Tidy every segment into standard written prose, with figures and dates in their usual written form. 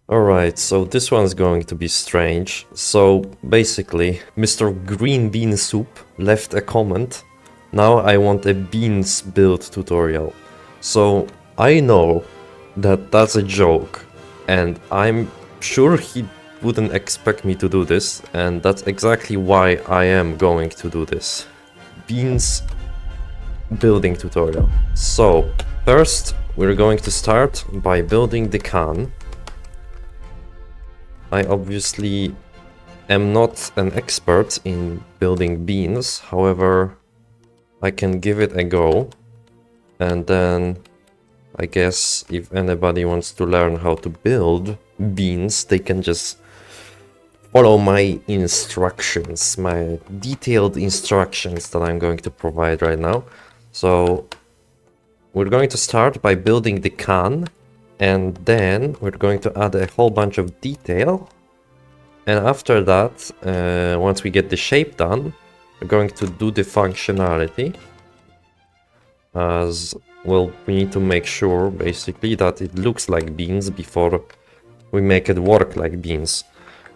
Alright, so this one's going to be strange. So basically, Mr. Green Bean Soup left a comment. Now I want a beans build tutorial. So I know that that's a joke, and I'm sure he wouldn't expect me to do this, and that's exactly why I am going to do this. Beans building tutorial. So first, we're going to start by building the can. I obviously am not an expert in building beans, however, I can give it a go. And then I guess if anybody wants to learn how to build beans, they can just follow my instructions, my detailed instructions that I'm going to provide right now. So we're going to start by building the can. And then we're going to add a whole bunch of detail. And after that, once we get the shape done, we're going to do the functionality. As well, we need to make sure, basically, that it looks like beans before we make it work like beans.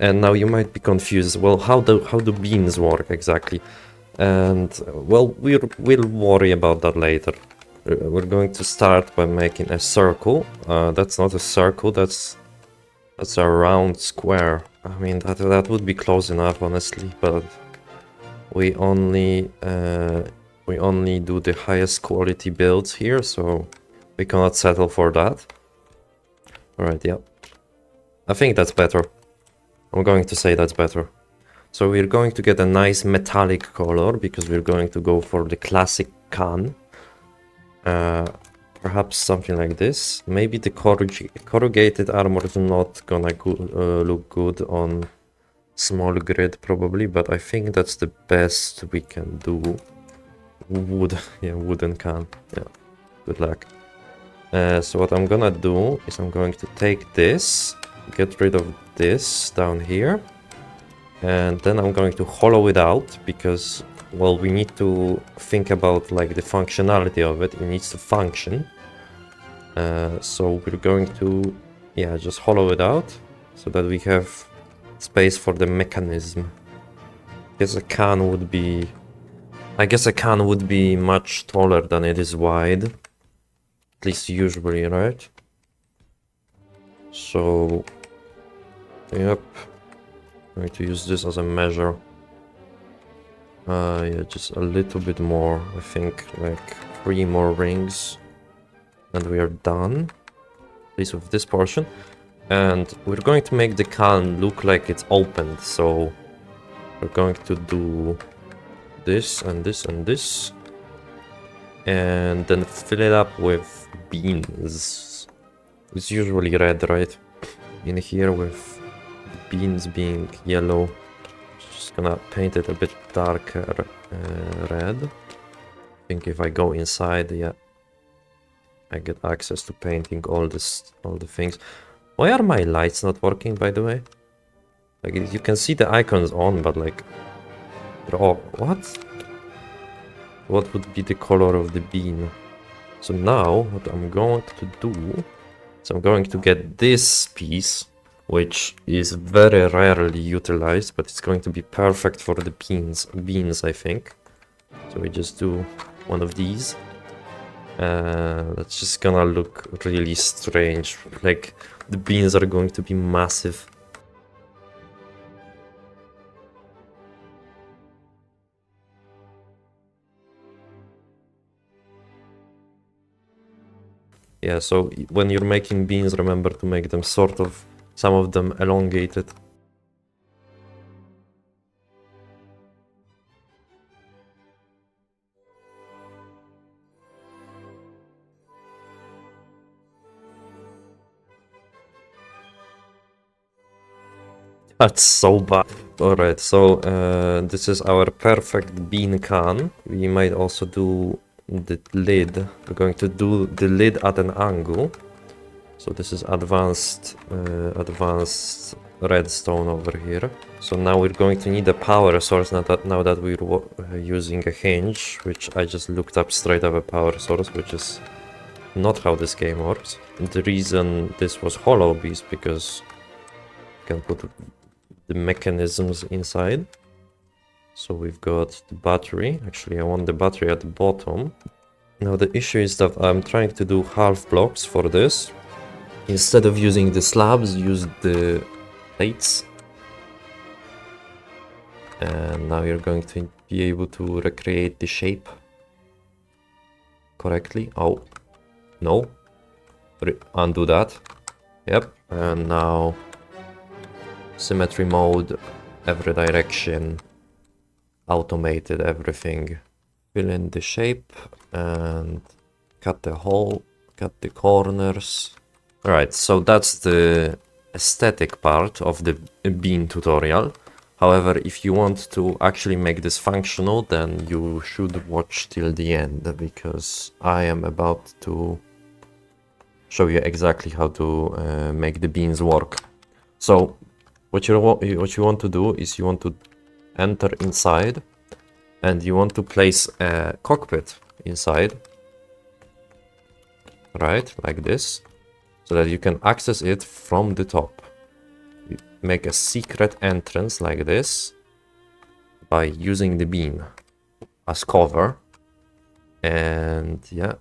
And now you might be confused, well, how do beans work exactly? And, well, we'll worry about that later. We're going to start by making a circle. That's not a circle, that's a round square. I mean, that would be close enough, honestly, but we only do the highest quality builds here, so we cannot settle for that. Alright, yeah. I think that's better. I'm going to say that's better. So we're going to get a nice metallic color, because we're going to go for the classic can. Perhaps something like this. Maybe the corrugated armor is not gonna look good on small grid, probably, but I think that's the best we can do. Wood, yeah, wooden can. Yeah, good luck. So what I'm gonna do is I'm going to take this, get rid of this down here, and then I'm going to hollow it out, because, well, we need to think about like the functionality of it. It needs to function. So we're going to, yeah, just hollow it out so that we have space for the mechanism. I guess a can would be much taller than it is wide. At least usually, right? So, yep. I'm going to use this as a measure. Yeah, just a little bit more. I think like 3 more rings. And we are done. At least with this portion. And we're going to make the can look like it's opened. So we're going to do this and this and this. And then fill it up with beans. It's usually red, right? In here with the beans being yellow. Just gonna paint it a bit darker red. I think if I go inside, yeah, I get access to painting all the things. Why are my lights not working, by the way? Like, you can see the icons on, but like, they're all, what? What would be the color of the bean? So now, what I'm going to do is I'm going to get this piece, which is very rarely utilized, but it's going to be perfect for the beans, I think. So we just do one of these. That's just gonna look really strange. Like, the beans are going to be massive. Yeah, so when you're making beans, remember to make them sort of, some of them elongated. That's so bad. Alright, so this is our perfect bean can. We might also do the lid. We're going to do the lid at an angle. So this is advanced redstone over here. So now we're going to need a power source now that we're using a hinge, which I just looked up straight up a power source, which is not how this game works. The reason this was hollow is because can put the mechanisms inside. So we've got the battery. Actually, I want the battery at the bottom. Now the issue is that I'm trying to do half blocks for this. Instead of using the slabs, use the plates. And now you're going to be able to recreate the shape correctly. Oh, no. Undo that. Yep. And now symmetry mode, every direction, automated everything. Fill in the shape and cut the hole, cut the corners. Alright, so that's the aesthetic part of the bean tutorial. However, if you want to actually make this functional, then you should watch till the end, because I am about to show you exactly how to make the beans work. So what you want to do is you want to enter inside, and you want to place a cockpit inside, right, like this, so that you can access it from the top. You make a secret entrance like this by using the bean as cover, and yeah,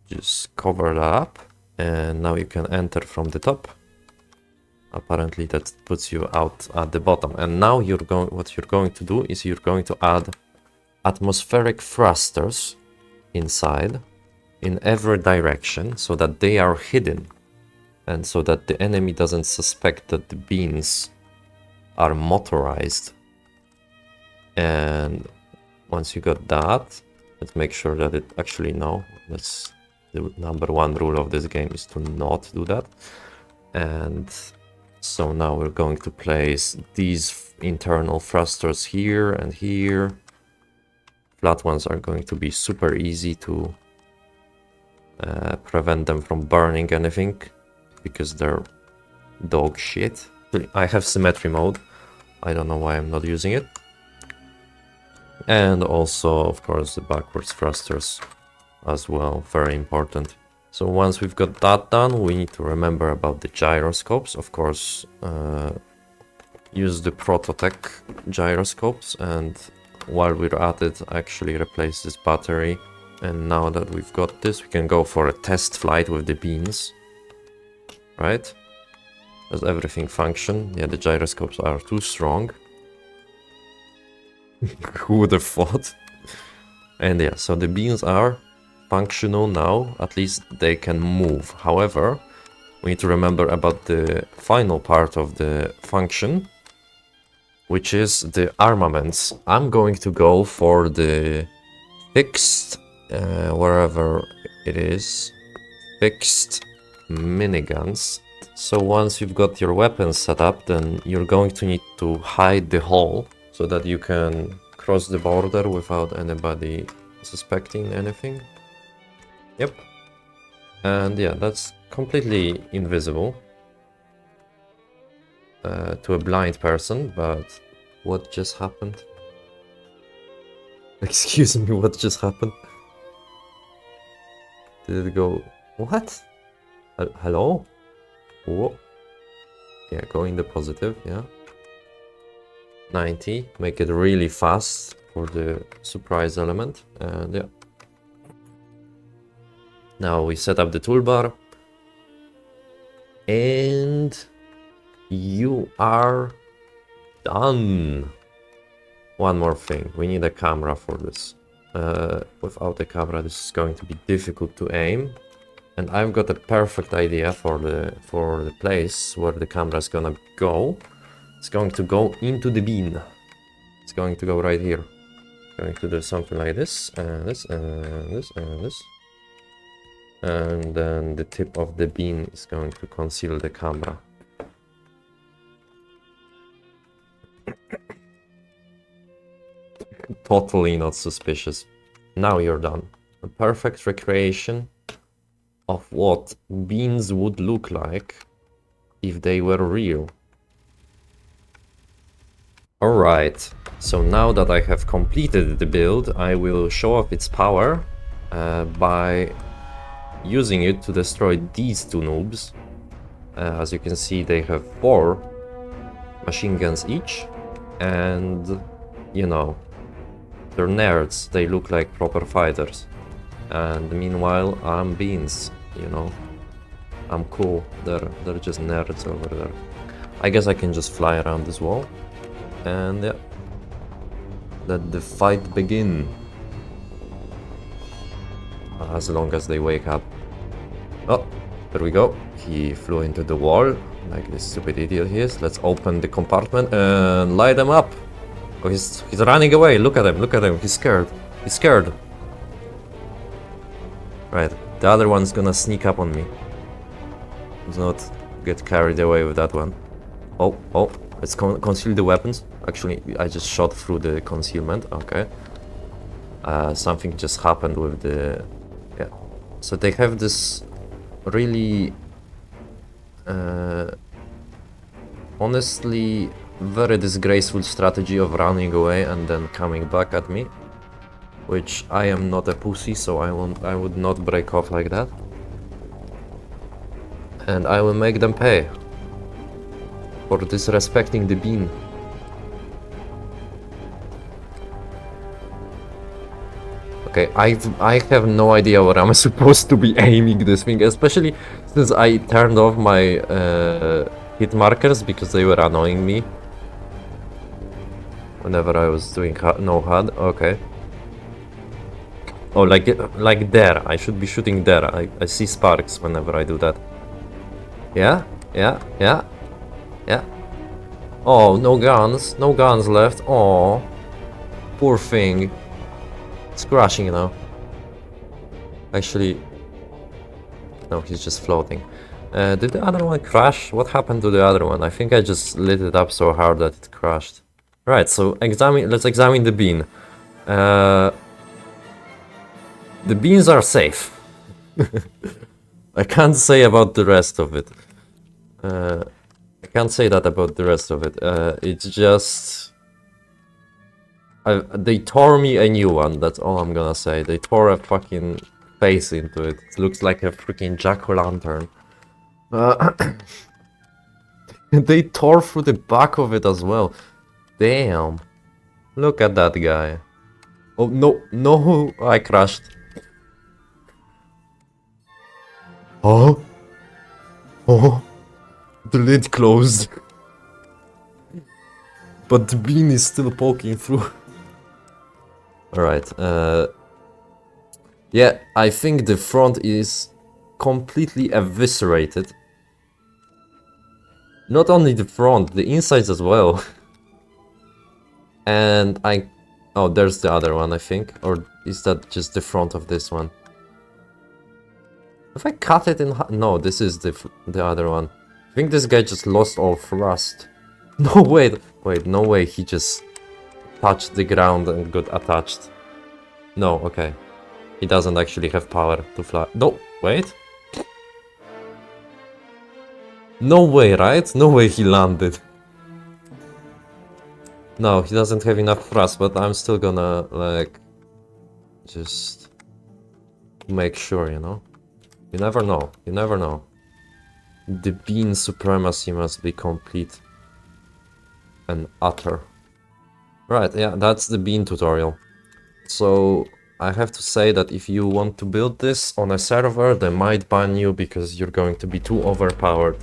just cover that up, and now you can enter from the top. Apparently that puts you out at the bottom, and now what you're going to do is you're going to add atmospheric thrusters inside in every direction, so that they are hidden and so that the enemy doesn't suspect that the beans are motorized. And once you got that, let's make sure that it actually, no, that's the number one rule of this game, is to not do that. And so now we're going to place these internal thrusters here and here. Flat ones are going to be super easy to prevent them from burning anything, because they're dog shit. I have symmetry mode. I don't know why I'm not using it. And also, of course, the backwards thrusters as well, very important. So once we've got that done, we need to remember about the gyroscopes. Of course, use the Prototech gyroscopes, and while we're at it, actually replace this battery. And now that we've got this, we can go for a test flight with the beans. Right? Does everything function? Yeah, the gyroscopes are too strong. Who would have thought? And yeah, so the beans are functional now, at least they can move. However, we need to remember about the final part of the function, which is the armaments. I'm going to go for the fixed, wherever it is, fixed miniguns. So once you've got your weapons set up, then you're going to need to hide the hole so that you can cross the border without anybody suspecting anything. Yep. And yeah, that's completely invisible to a blind person, but what just happened? Excuse me, what just happened? Did it go... What? Hello? Whoa. Yeah, go in the positive, yeah. 90, make it really fast for the surprise element, and yeah. Now we set up the toolbar, and you are done. One more thing, we need a camera for this. Without a camera, this is going to be difficult to aim. And I've got a perfect idea for the place where the camera is gonna go. It's going to go into the bean. It's going to go right here. Going to do something like this, and this, and this, and this. And then the tip of the bean is going to conceal the camera. Totally not suspicious. Now you're done. A perfect recreation of what beans would look like if they were real. Alright, so now that I have completed the build, I will show off its power by using it to destroy these two noobs. As you can see, they have 4 machine guns each, and, you know, they're nerds, they look like proper fighters. And meanwhile, I'm beans, you know. I'm cool, they're just nerds over there. I guess I can just fly around this wall, and yeah. Let the fight begin. As long as they wake up. Oh, there we go. He flew into the wall, like this stupid idiot he is. Let's open the compartment and light them up. Oh, he's running away. Look at him, he's scared. He's scared. Right, the other one's gonna sneak up on me. Let's not get carried away with that one. Oh, let's conceal the weapons. Actually, I just shot through the concealment, okay. Something just happened with the... yeah. So they have this really... honestly, very disgraceful strategy of running away and then coming back at me. Which I am not a pussy, so I would not break off like that. And I will make them pay for disrespecting the bean. Okay, I have no idea what I'm supposed to be aiming this thing, especially since I turned off my hit markers because they were annoying me whenever I was doing no HUD. Okay. Oh, like there. I should be shooting there. I see sparks whenever I do that. Yeah. Oh, no guns left. Oh, poor thing. It's crashing now. Actually, no, he's just floating. Did the other one crash? What happened to the other one? I think I just lit it up so hard that it crashed. Right, so let's examine the bean. The beans are safe. I can't say about the rest of it. I can't say that about the rest of it. It's just... they tore me a new one, that's all I'm gonna say. They tore a fucking face into it. It looks like a freaking jack-o'-lantern. They tore through the back of it as well. Damn. Look at that guy. Oh, no, I crashed. Oh, the lid closed. But the bean is still poking through. Alright, yeah, I think the front is completely eviscerated. Not only the front, the insides as well. And oh, there's the other one, I think. Or is that just the front of this one? If I cut it in half... No, this is the other one. I think this guy just lost all thrust. No, wait, no way, he just touched the ground and got attached. No, okay. He doesn't actually have power to fly. No, wait. No way, right? No way he landed. No, he doesn't have enough thrust, but I'm still gonna, like, just make sure, you know? You never know, you never know. The bean supremacy must be complete and utter. Right, yeah, that's the bean tutorial. So, I have to say that if you want to build this on a server, they might ban you because you're going to be too overpowered.